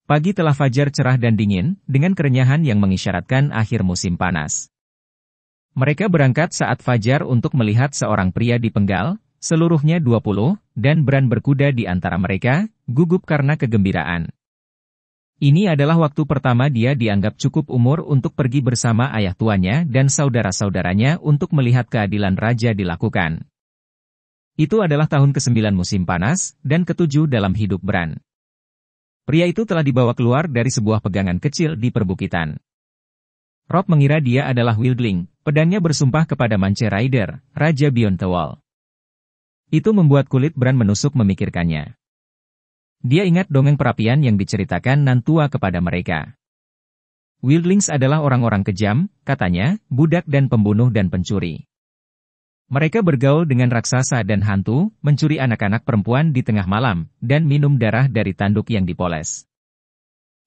Pagi telah fajar cerah dan dingin, dengan kerenyahan yang mengisyaratkan akhir musim panas. Mereka berangkat saat fajar untuk melihat seorang pria dipenggal, seluruhnya 20, dan Bran berkuda di antara mereka, gugup karena kegembiraan. Ini adalah waktu pertama dia dianggap cukup umur untuk pergi bersama ayah tuanya dan saudara-saudaranya untuk melihat keadilan raja dilakukan. Itu adalah tahun ke-9 musim panas, dan ke-7 dalam hidup Bran. Pria itu telah dibawa keluar dari sebuah pegangan kecil di perbukitan. Robb mengira dia adalah Wildling, pedangnya bersumpah kepada Mance Rayder, Raja Beyond the Wall. Itu membuat kulit Bran menusuk memikirkannya. Dia ingat dongeng perapian yang diceritakan Nantua kepada mereka. Wildlings adalah orang-orang kejam, katanya, budak dan pembunuh dan pencuri. Mereka bergaul dengan raksasa dan hantu, mencuri anak-anak perempuan di tengah malam, dan minum darah dari tanduk yang dipoles.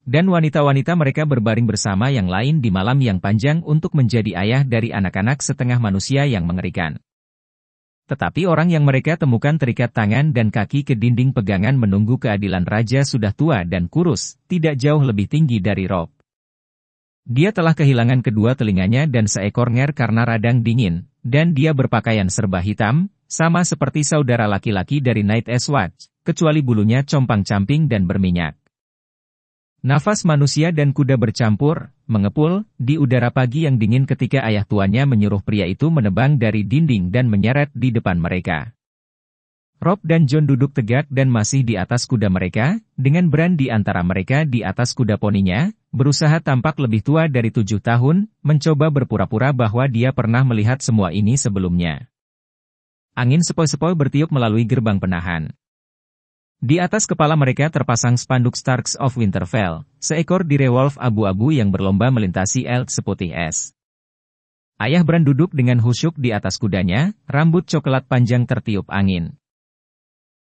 Dan wanita-wanita mereka berbaring bersama yang lain di malam yang panjang untuk menjadi ayah dari anak-anak setengah manusia yang mengerikan. Tetapi orang yang mereka temukan terikat tangan dan kaki ke dinding pegangan menunggu keadilan raja sudah tua dan kurus, tidak jauh lebih tinggi dari Robb. Dia telah kehilangan kedua telinganya dan seekor nger karena radang dingin, dan dia berpakaian serba hitam, sama seperti saudara laki-laki dari Night's Watch, kecuali bulunya compang-camping dan berminyak. Nafas manusia dan kuda bercampur, mengepul, di udara pagi yang dingin ketika ayah tuanya menyuruh pria itu menebang dari dinding dan menyeret di depan mereka. Robb dan Jon duduk tegak dan masih di atas kuda mereka, dengan Bran di antara mereka di atas kuda poninya, berusaha tampak lebih tua dari 7 tahun, mencoba berpura-pura bahwa dia pernah melihat semua ini sebelumnya. Angin sepoi-sepoi bertiup melalui gerbang penahan. Di atas kepala mereka terpasang spanduk Starks of Winterfell, seekor direwolf abu-abu yang berlomba melintasi Eld seputih es. Ayah Bran duduk dengan khusyuk di atas kudanya, rambut coklat panjang tertiup angin.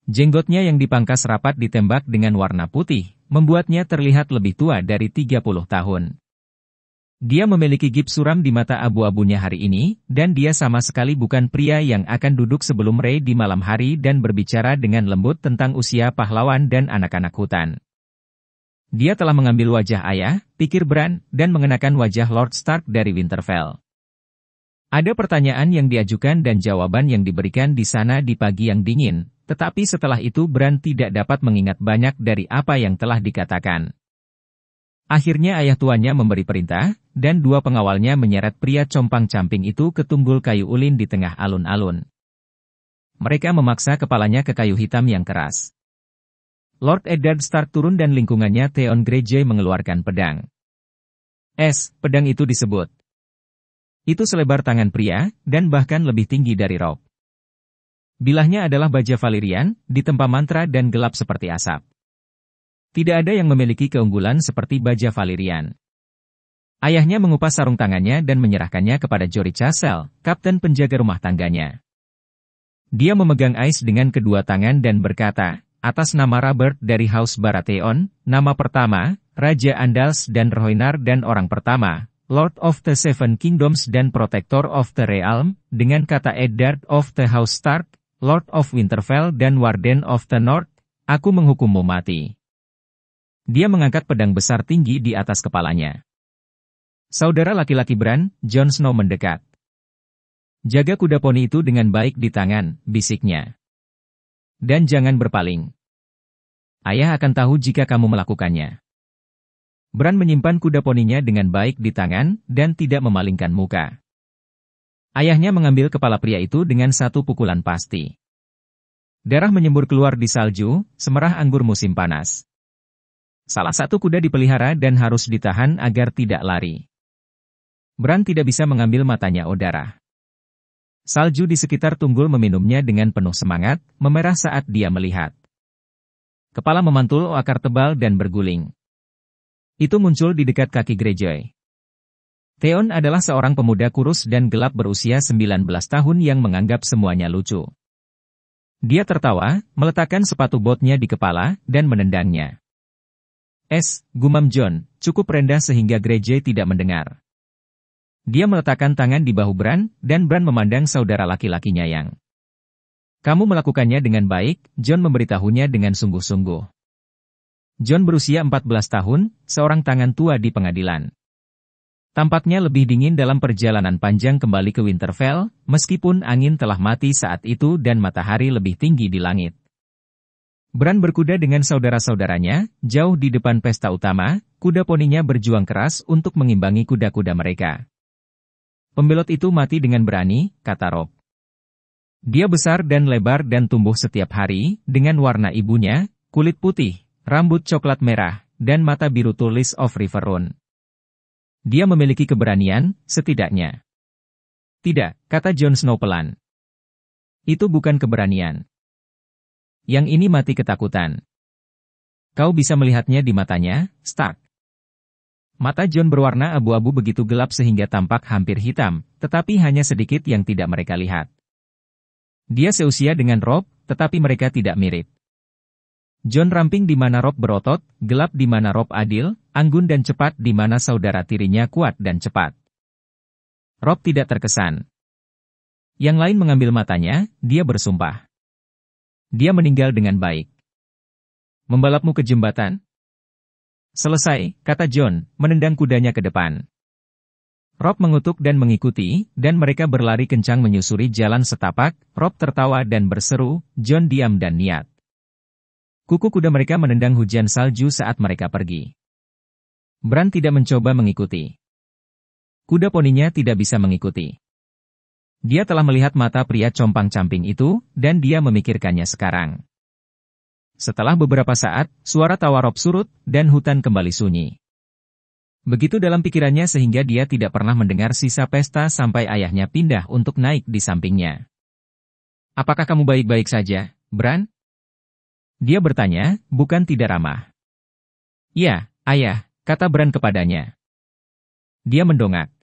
Jenggotnya yang dipangkas rapat ditembak dengan warna putih, membuatnya terlihat lebih tua dari 30 tahun. Dia memiliki gip suram di mata abu-abunya hari ini, dan dia sama sekali bukan pria yang akan duduk sebelum Rey di malam hari dan berbicara dengan lembut tentang usia pahlawan dan anak-anak hutan. Dia telah mengambil wajah ayah, pikir Bran, dan mengenakan wajah Lord Stark dari Winterfell. Ada pertanyaan yang diajukan dan jawaban yang diberikan di sana di pagi yang dingin, tetapi setelah itu Bran tidak dapat mengingat banyak dari apa yang telah dikatakan. Akhirnya ayah tuanya memberi perintah, dan 2 pengawalnya menyeret pria compang-camping itu ke tunggul kayu ulin di tengah alun-alun. Mereka memaksa kepalanya ke kayu hitam yang keras. Lord Eddard Stark turun dan lingkungannya Theon Greyjoy mengeluarkan pedang. Pedang itu disebut. Itu selebar tangan pria, dan bahkan lebih tinggi dari Robb. Bilahnya adalah baja Valyrian, ditempa mantra dan gelap seperti asap. Tidak ada yang memiliki keunggulan seperti baja Valyrian. Ayahnya mengupas sarung tangannya dan menyerahkannya kepada Jory Chasel, kapten penjaga rumah tangganya. Dia memegang Ais dengan kedua tangan dan berkata, atas nama Robert dari House Baratheon, nama pertama, Raja Andals dan Rhoynar dan orang pertama, Lord of the Seven Kingdoms dan Protector of the Realm, dengan kata Eddard of the House Stark, Lord of Winterfell dan Warden of the North, aku menghukummu mati. Dia mengangkat pedang besar tinggi di atas kepalanya. Saudara laki-laki Bran, Jon Snow mendekat. Jaga kuda poni itu dengan baik di tangan, bisiknya. Dan jangan berpaling. Ayah akan tahu jika kamu melakukannya. Bran menyimpan kuda poninya dengan baik di tangan, dan tidak memalingkan muka. Ayahnya mengambil kepala pria itu dengan satu pukulan pasti. Darah menyembur keluar di salju, semerah anggur musim panas. Salah satu kuda dipelihara dan harus ditahan agar tidak lari. Bran tidak bisa mengambil matanya darah. Salju di sekitar tunggul meminumnya dengan penuh semangat, memerah saat dia melihat. Kepala memantul akar tebal dan berguling. Itu muncul di dekat kaki Greyjoy. Theon adalah seorang pemuda kurus dan gelap berusia 19 tahun yang menganggap semuanya lucu. Dia tertawa, meletakkan sepatu botnya di kepala, dan menendangnya. Gumam Jon, cukup rendah sehingga Greyjoy tidak mendengar. Dia meletakkan tangan di bahu Bran, dan Bran memandang saudara laki-lakinya yang. Kamu melakukannya dengan baik, Jon memberitahunya dengan sungguh-sungguh. John berusia 14 tahun, seorang tangan tua di pengadilan. Tampaknya lebih dingin dalam perjalanan panjang kembali ke Winterfell, meskipun angin telah mati saat itu dan matahari lebih tinggi di langit. Bran berkuda dengan saudara-saudaranya, jauh di depan pesta utama, kuda poninya berjuang keras untuk mengimbangi kuda-kuda mereka. Pembelot itu mati dengan berani, kata Robb. Dia besar dan lebar dan tumbuh setiap hari, dengan warna ibunya, kulit putih, rambut coklat merah, dan mata biru tulis of Riverrun. Dia memiliki keberanian, setidaknya. Tidak, kata Jon Snow pelan. Itu bukan keberanian. Yang ini mati ketakutan. Kau bisa melihatnya di matanya, Stark. Mata Jon berwarna abu-abu begitu gelap sehingga tampak hampir hitam, tetapi hanya sedikit yang tidak mereka lihat. Dia seusia dengan Robb, tetapi mereka tidak mirip. Jon ramping di mana Robb berotot, gelap di mana Robb adil, anggun dan cepat di mana saudara tirinya kuat dan cepat. Robb tidak terkesan. Yang lain mengambil matanya, dia bersumpah. Dia meninggal dengan baik. Membalapmu ke jembatan? Selesai, kata Jon, menendang kudanya ke depan. Robb mengutuk dan mengikuti, dan mereka berlari kencang menyusuri jalan setapak. Robb tertawa dan berseru, Jon diam dan niat. Kuku kuda mereka menendang hujan salju saat mereka pergi. Bran tidak mencoba mengikuti. Kuda poninya tidak bisa mengikuti. Dia telah melihat mata pria compang-camping itu, dan dia memikirkannya sekarang. Setelah beberapa saat, suara tawa Robb surut, dan hutan kembali sunyi. Begitu dalam pikirannya sehingga dia tidak pernah mendengar sisa pesta sampai ayahnya pindah untuk naik di sampingnya. Apakah kamu baik-baik saja, Bran? Dia bertanya, bukan tidak ramah. Ya, ayah, kata Bran kepadanya. Dia mendongak.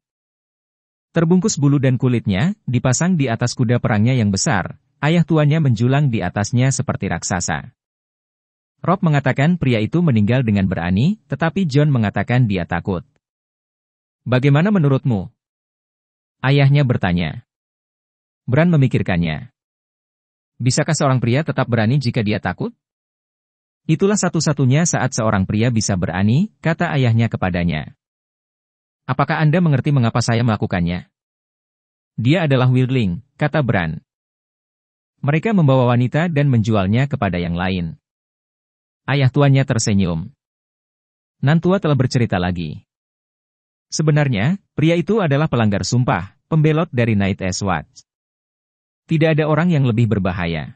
Terbungkus bulu dan kulitnya, dipasang di atas kuda perangnya yang besar, ayah tuanya menjulang di atasnya seperti raksasa. Robb mengatakan pria itu meninggal dengan berani, tetapi Jon mengatakan dia takut. Bagaimana menurutmu? Ayahnya bertanya. Bran memikirkannya. Bisakah seorang pria tetap berani jika dia takut? Itulah satu-satunya saat seorang pria bisa berani, kata ayahnya kepadanya. Apakah Anda mengerti mengapa saya melakukannya? Dia adalah Wildling, kata Bran. Mereka membawa wanita dan menjualnya kepada yang lain. Ayah tuanya tersenyum. Nantua telah bercerita lagi. Sebenarnya, pria itu adalah pelanggar sumpah, pembelot dari Night's Watch. Tidak ada orang yang lebih berbahaya.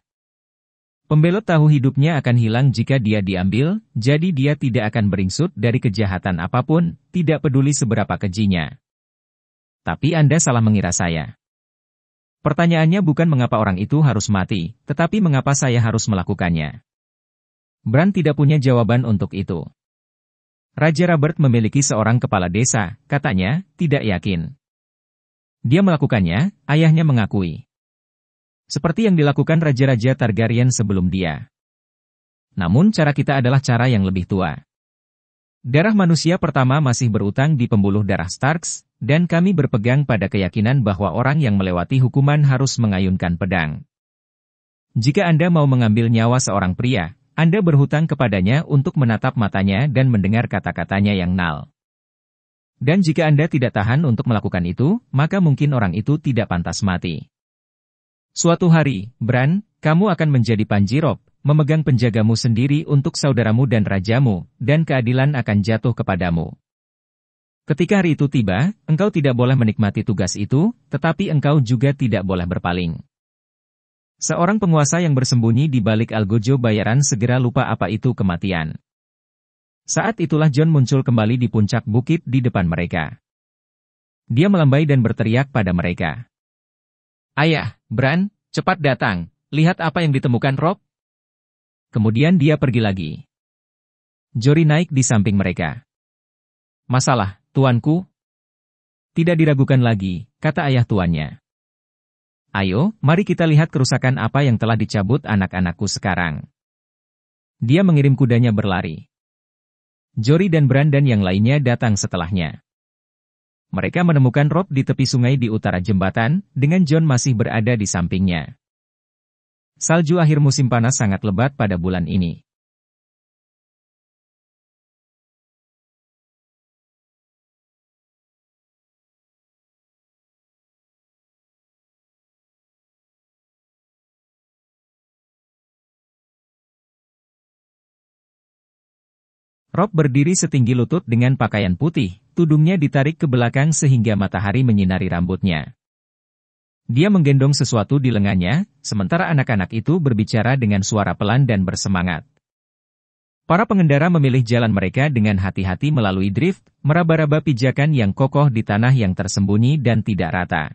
Pembelot tahu hidupnya akan hilang jika dia diambil, jadi dia tidak akan beringsut dari kejahatan apapun, tidak peduli seberapa kejinya. Tapi Anda salah mengira saya. Pertanyaannya bukan mengapa orang itu harus mati, tetapi mengapa saya harus melakukannya. Bran tidak punya jawaban untuk itu. Raja Robert memiliki seorang kepala desa, katanya, tidak yakin. Dia melakukannya, ayahnya mengakui. Seperti yang dilakukan Raja-Raja Targaryen sebelum dia. Namun cara kita adalah cara yang lebih tua. Darah manusia pertama masih berutang di pembuluh darah Starks, dan kami berpegang pada keyakinan bahwa orang yang melewati hukuman harus mengayunkan pedang. Jika Anda mau mengambil nyawa seorang pria, Anda berhutang kepadanya untuk menatap matanya dan mendengar kata-katanya yang nal. Dan jika Anda tidak tahan untuk melakukan itu, maka mungkin orang itu tidak pantas mati. Suatu hari, Bran, kamu akan menjadi Panji Robb, memegang penjagamu sendiri untuk saudaramu dan rajamu, dan keadilan akan jatuh kepadamu. Ketika hari itu tiba, engkau tidak boleh menikmati tugas itu, tetapi engkau juga tidak boleh berpaling. Seorang penguasa yang bersembunyi di balik algojo bayaran segera lupa apa itu kematian. Saat itulah Jon muncul kembali di puncak bukit di depan mereka. Dia melambai dan berteriak pada mereka. Ayah, Bran, cepat datang, lihat apa yang ditemukan Robb. Kemudian dia pergi lagi. Jory naik di samping mereka. Masalah, tuanku? Tidak diragukan lagi, kata ayah tuannya. Ayo, mari kita lihat kerusakan apa yang telah dicabut anak-anakku sekarang. Dia mengirim kudanya berlari. Jory dan Bran dan yang lainnya datang setelahnya. Mereka menemukan Robb di tepi sungai di utara jembatan, dengan Jon masih berada di sampingnya. Salju akhir musim panas sangat lebat pada bulan ini. Rob berdiri setinggi lutut dengan pakaian putih, tudungnya ditarik ke belakang sehingga matahari menyinari rambutnya. Dia menggendong sesuatu di lengannya, sementara anak-anak itu berbicara dengan suara pelan dan bersemangat. Para pengendara memilih jalan mereka dengan hati-hati melalui drift, meraba-raba pijakan yang kokoh di tanah yang tersembunyi dan tidak rata.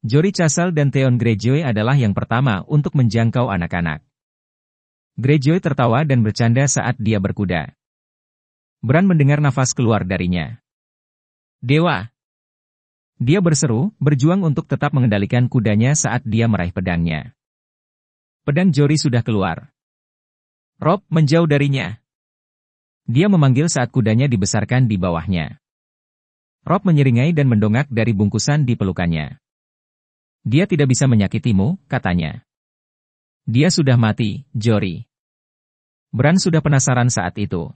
Jory Castle dan Theon Greyjoy adalah yang pertama untuk menjangkau anak-anak. Greyjoy tertawa dan bercanda saat dia berkuda. Bran mendengar nafas keluar darinya. Dewa! Dia berseru, berjuang untuk tetap mengendalikan kudanya saat dia meraih pedangnya. Pedang Jory sudah keluar. Rob menjauh darinya. Dia memanggil saat kudanya dibesarkan di bawahnya. Rob menyeringai dan mendongak dari bungkusan di pelukannya. Dia tidak bisa menyakitimu, katanya. Dia sudah mati, Jory. Bran sudah penasaran saat itu.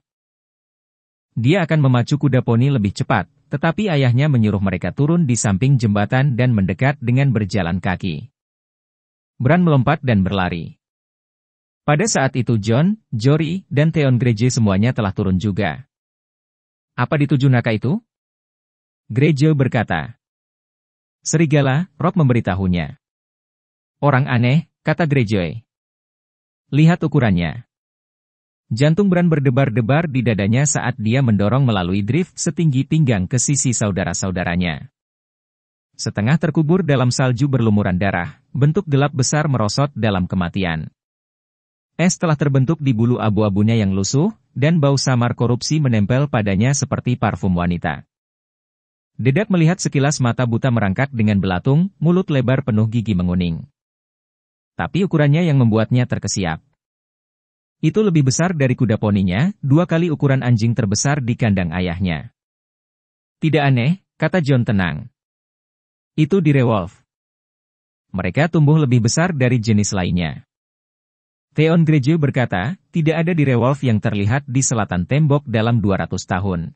Dia akan memacu kuda poni lebih cepat, tetapi ayahnya menyuruh mereka turun di samping jembatan dan mendekat dengan berjalan kaki. Bran melompat dan berlari. Pada saat itu Jon, Jory, dan Theon Greyjoy semuanya telah turun juga. Apa dituju naga itu? Greyjoy berkata. Serigala, Rob memberitahunya. Orang aneh, kata Greyjoy. Lihat ukurannya. Jantung Bran berdebar-debar di dadanya saat dia mendorong melalui drift setinggi pinggang ke sisi saudara-saudaranya. Setengah terkubur dalam salju berlumuran darah, bentuk gelap besar merosot dalam kematian. Es telah terbentuk di bulu abu-abunya yang lusuh, dan bau samar korupsi menempel padanya seperti parfum wanita. Dedak melihat sekilas mata buta merangkak dengan belatung, mulut lebar penuh gigi menguning. Tapi ukurannya yang membuatnya terkesiap. Itu lebih besar dari kuda poninya, 2 kali ukuran anjing terbesar di kandang ayahnya. Tidak aneh, kata Jon tenang. Itu direwolf. Mereka tumbuh lebih besar dari jenis lainnya. Theon Greyjoy berkata, tidak ada direwolf yang terlihat di selatan tembok dalam 200 tahun.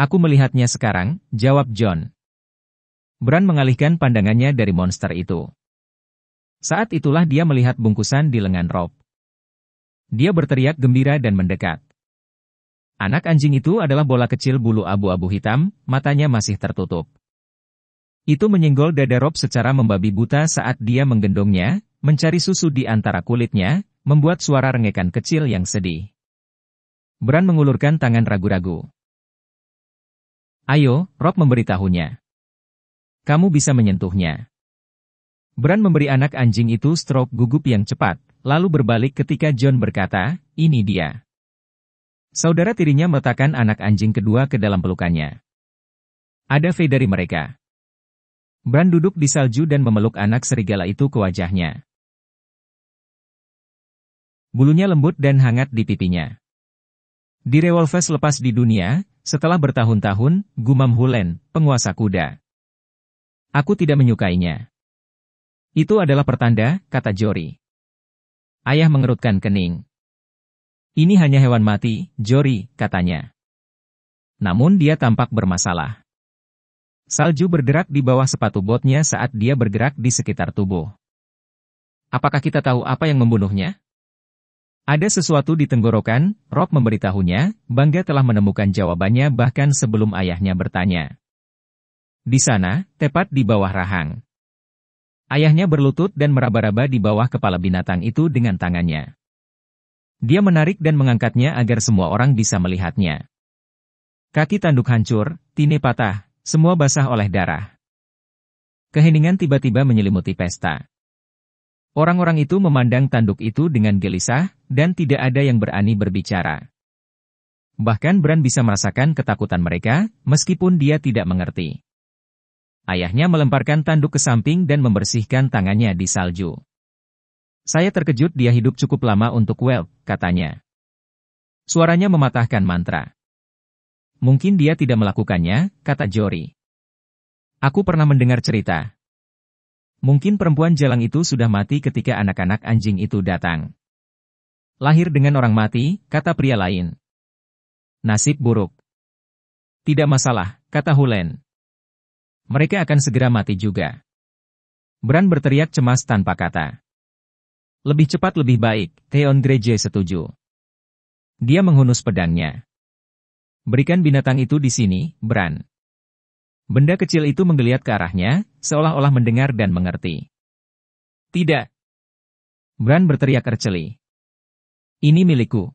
Aku melihatnya sekarang, jawab Jon. Bran mengalihkan pandangannya dari monster itu. Saat itulah dia melihat bungkusan di lengan Rob. Dia berteriak gembira dan mendekat. Anak anjing itu adalah bola kecil bulu abu-abu hitam, matanya masih tertutup. Itu menyenggol dada Rob secara membabi buta saat dia menggendongnya, mencari susu di antara kulitnya, membuat suara rengekan kecil yang sedih. Bran mengulurkan tangan ragu-ragu. Ayo, Rob memberitahunya. Kamu bisa menyentuhnya. Bran memberi anak anjing itu stroke gugup yang cepat, lalu berbalik ketika Jon berkata, ini dia. Saudara tirinya meletakkan anak anjing kedua ke dalam pelukannya. Ada V dari mereka. Bran duduk di salju dan memeluk anak serigala itu ke wajahnya. Bulunya lembut dan hangat di pipinya. Direwolves lepas di dunia, setelah bertahun-tahun, gumam Hulen, penguasa kuda. Aku tidak menyukainya. Itu adalah pertanda, kata Jory. Ayah mengerutkan kening. Ini hanya hewan mati, Jory, katanya. Namun dia tampak bermasalah. Salju berderak di bawah sepatu botnya saat dia bergerak di sekitar tubuh. Apakah kita tahu apa yang membunuhnya? Ada sesuatu di tenggorokan, Rob memberitahunya, bangga telah menemukan jawabannya bahkan sebelum ayahnya bertanya. Di sana, tepat di bawah rahang. Ayahnya berlutut dan meraba-raba di bawah kepala binatang itu dengan tangannya. Dia menarik dan mengangkatnya agar semua orang bisa melihatnya. Kaki tanduk hancur, tine patah, semua basah oleh darah. Keheningan tiba-tiba menyelimuti pesta. Orang-orang itu memandang tanduk itu dengan gelisah, dan tidak ada yang berani berbicara. Bahkan Bran bisa merasakan ketakutan mereka, meskipun dia tidak mengerti. Ayahnya melemparkan tanduk ke samping dan membersihkan tangannya di salju. Saya terkejut dia hidup cukup lama untuk whelp, katanya. Suaranya mematahkan mantra. Mungkin dia tidak melakukannya, kata Jory. Aku pernah mendengar cerita. Mungkin perempuan jalang itu sudah mati ketika anak-anak anjing itu datang. Lahir dengan orang mati, kata pria lain. Nasib buruk. Tidak masalah, kata Hulen. Mereka akan segera mati juga. Bran berteriak cemas tanpa kata. Lebih cepat lebih baik, Theon Greyjoy setuju. Dia menghunus pedangnya. Berikan binatang itu di sini, Bran. Benda kecil itu menggeliat ke arahnya, seolah-olah mendengar dan mengerti. Tidak. Bran berteriak erceli. Ini milikku.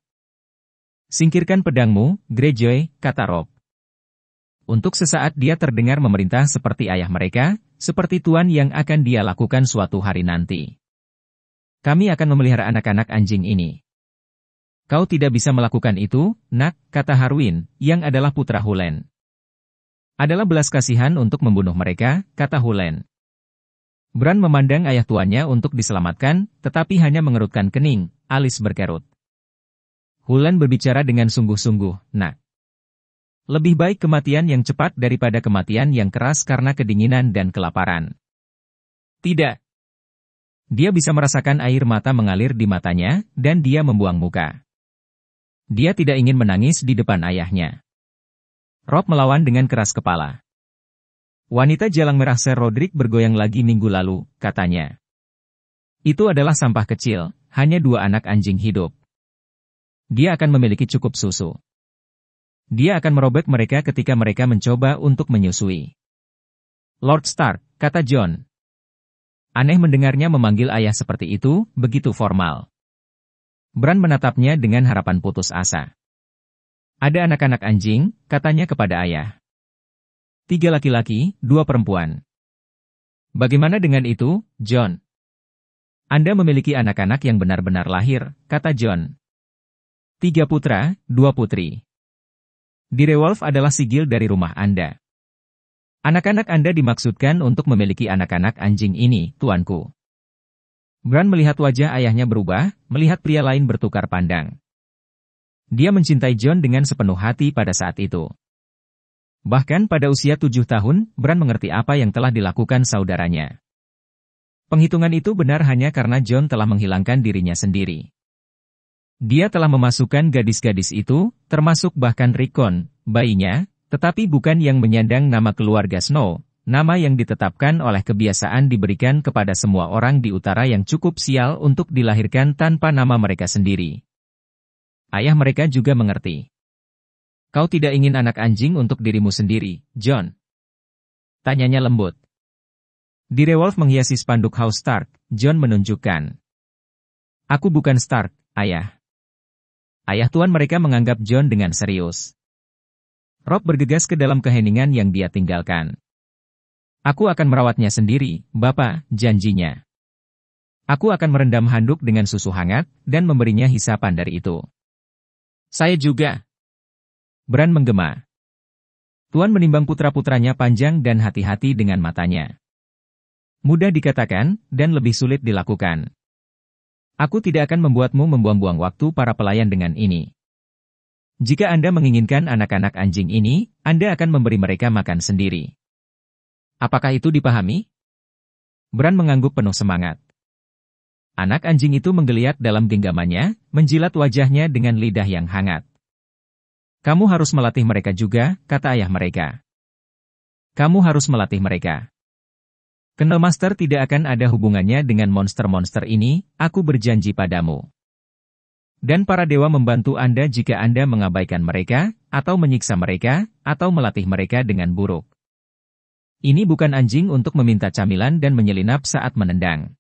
Singkirkan pedangmu, Greyjoy, kata Robb. Untuk sesaat dia terdengar memerintah seperti ayah mereka, seperti tuan yang akan dia lakukan suatu hari nanti. Kami akan memelihara anak-anak anjing ini. Kau tidak bisa melakukan itu, Nak, kata Harwin, yang adalah putra Hulen. Adalah belas kasihan untuk membunuh mereka, kata Hulen. Bran memandang ayah tuannya untuk diselamatkan, tetapi hanya mengerutkan kening, alis berkerut. Hulen berbicara dengan sungguh-sungguh, Nak. Lebih baik kematian yang cepat daripada kematian yang keras karena kedinginan dan kelaparan. Tidak. Dia bisa merasakan air mata mengalir di matanya, dan dia membuang muka. Dia tidak ingin menangis di depan ayahnya. Robb melawan dengan keras kepala. Wanita jalang merah Ser Rodrik bergoyang lagi minggu lalu, katanya. Itu adalah sampah kecil, hanya 2 anak anjing hidup. Dia akan memiliki cukup susu. Dia akan merobek mereka ketika mereka mencoba untuk menyusui. Lord Stark, kata Jon. Aneh mendengarnya memanggil ayah seperti itu, begitu formal. Bran menatapnya dengan harapan putus asa. Ada anak-anak anjing, katanya kepada ayah. 3 laki-laki, 2 perempuan. Bagaimana dengan itu, Jon? Anda memiliki anak-anak yang benar-benar lahir, kata Jon. 3 putra, 2 putri. Direwolf adalah sigil dari rumah Anda. Anak-anak Anda dimaksudkan untuk memiliki anak-anak anjing ini, tuanku. Bran melihat wajah ayahnya berubah, melihat pria lain bertukar pandang. Dia mencintai Jon dengan sepenuh hati pada saat itu. Bahkan pada usia 7 tahun, Bran mengerti apa yang telah dilakukan saudaranya. Penghitungan itu benar hanya karena Jon telah menghilangkan dirinya sendiri. Dia telah memasukkan gadis-gadis itu, termasuk bahkan Rickon, bayinya, tetapi bukan yang menyandang nama keluarga Snow, nama yang ditetapkan oleh kebiasaan diberikan kepada semua orang di utara yang cukup sial untuk dilahirkan tanpa nama mereka sendiri. Ayah mereka juga mengerti. Kau tidak ingin anak anjing untuk dirimu sendiri, Jon? Tanyanya lembut. Direwolf menghiasi spanduk House Stark, Jon menunjukkan. Aku bukan Stark, ayah. Ayah tuan mereka menganggap Jon dengan serius. Robb bergegas ke dalam keheningan yang dia tinggalkan. Aku akan merawatnya sendiri, Bapak, janjinya. Aku akan merendam handuk dengan susu hangat, dan memberinya hisapan dari itu. Saya juga. Bran menggema. Tuan menimbang putra-putranya panjang dan hati-hati dengan matanya. Mudah dikatakan, dan lebih sulit dilakukan. Aku tidak akan membuatmu membuang-buang waktu para pelayan dengan ini. Jika Anda menginginkan anak-anak anjing ini, Anda akan memberi mereka makan sendiri. Apakah itu dipahami? Bran mengangguk penuh semangat. Anak anjing itu menggeliat dalam genggamannya, menjilat wajahnya dengan lidah yang hangat. Kamu harus melatih mereka juga, kata ayah mereka. Kamu harus melatih mereka. Kennel Master tidak akan ada hubungannya dengan monster-monster ini, aku berjanji padamu. Dan para dewa membantu Anda jika Anda mengabaikan mereka, atau menyiksa mereka, atau melatih mereka dengan buruk. Ini bukan anjing untuk meminta camilan dan menyelinap saat menendang.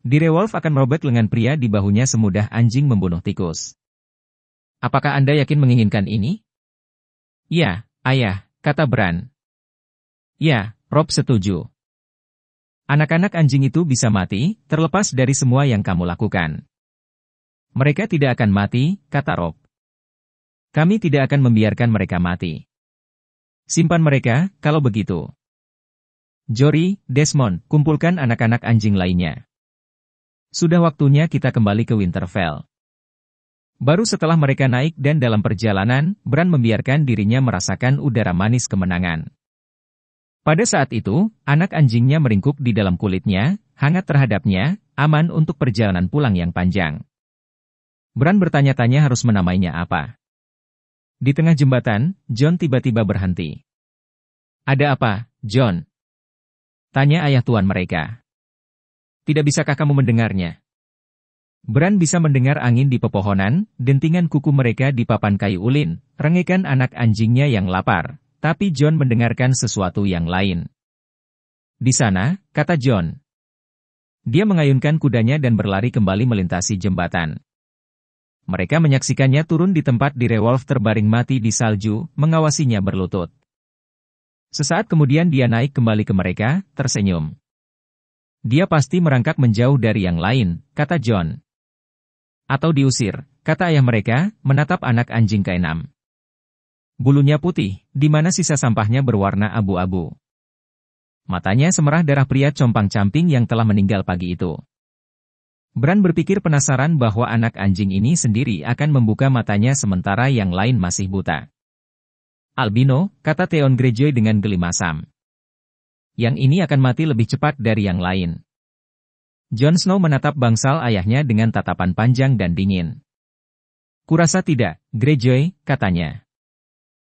Direwolf akan merobek lengan pria di bahunya semudah anjing membunuh tikus. Apakah Anda yakin menginginkan ini? Ya, ayah, kata Bran. Ya, Robb setuju. Anak-anak anjing itu bisa mati, terlepas dari semua yang kamu lakukan. Mereka tidak akan mati, kata Robb. Kami tidak akan membiarkan mereka mati. Simpan mereka, kalau begitu. Jory, Desmond, kumpulkan anak-anak anjing lainnya. Sudah waktunya kita kembali ke Winterfell. Baru setelah mereka naik dan dalam perjalanan, Bran membiarkan dirinya merasakan udara manis kemenangan. Pada saat itu, anak anjingnya meringkuk di dalam kulitnya, hangat terhadapnya, aman untuk perjalanan pulang yang panjang. Bran bertanya-tanya harus menamainya apa. Di tengah jembatan, Jon tiba-tiba berhenti. Ada apa, Jon? Tanya ayah tuan mereka. Tidak bisakah kamu mendengarnya? Bran bisa mendengar angin di pepohonan, dentingan kuku mereka di papan kayu ulin, rengekan anak anjingnya yang lapar. Tapi Jon mendengarkan sesuatu yang lain. Di sana, kata Jon. Dia mengayunkan kudanya dan berlari kembali melintasi jembatan. Mereka menyaksikannya turun di tempat di Rewolf terbaring mati di salju, mengawasinya berlutut. Sesaat kemudian dia naik kembali ke mereka, tersenyum. Dia pasti merangkak menjauh dari yang lain, kata Jon. Atau diusir, kata ayah mereka, menatap anak anjing keenam. Bulunya putih, di mana sisa sampahnya berwarna abu-abu. Matanya semerah darah pria compang-camping yang telah meninggal pagi itu. Bran berpikir penasaran bahwa anak anjing ini sendiri akan membuka matanya sementara yang lain masih buta. Albino, kata Theon Greyjoy dengan geli masam. Yang ini akan mati lebih cepat dari yang lain. Jon Snow menatap bangsal ayahnya dengan tatapan panjang dan dingin. Kurasa tidak, Greyjoy, katanya.